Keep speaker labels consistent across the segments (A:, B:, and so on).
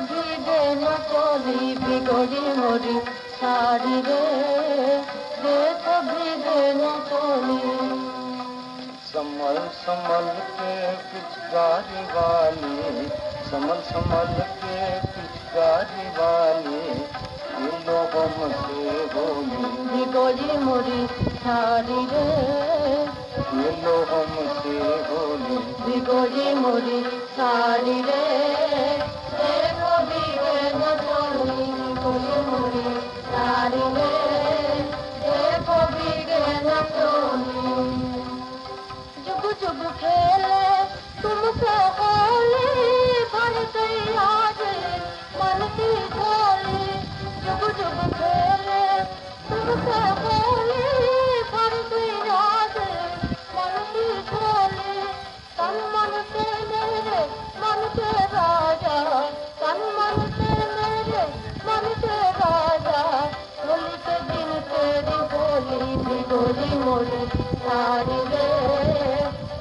A: ভিজে না চলি বিগড়ি মরি শাড়ি রে, देखो ভিজে না চলি।
B: संभल संभल के पिचकारी वाली, संभल संभल के पिचकारी वाली, ये लोगों से होली
A: बिगड़ी मोरी साड़ी रे,
B: ये लोगों से होली
A: बिगड़ी मोरी साड़ी रे, देखो भीगे न चली बिगड़ी मोरी साड़ी रे, देखो भीगे न चली। जुग जुग खेले तुमसे होली, भर गई आज मन की झोली। जुग जुग खेले तुमसे होली, भर गई आज मन की झोली। तन मन से मेरे मन के राजा, तन मन से मेरे मन के राजा, होली के दिन तेरी होली भिगोली मोरी साड़ी रे,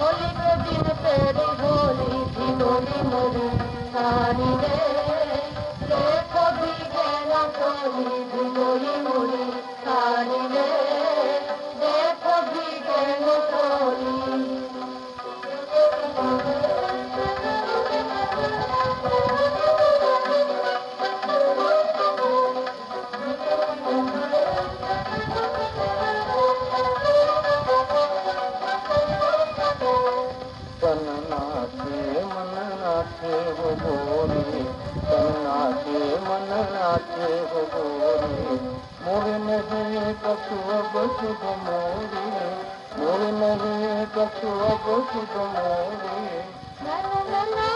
A: होली के दिन तेरी होली भिगोली मोरी साड़ी रे, देखो भीगे ना चली भिगोली मोरी साड़ी रे, देखो भीगे ना चली।
B: तन नाचे मन नाचे हो गोरी, तन नाचे मन नाचे हो गोरी, मोरे नहीं कछुआ बसुद मोरी, मोरे नहीं कछुआ बसुद मोरी।
A: ना ना ना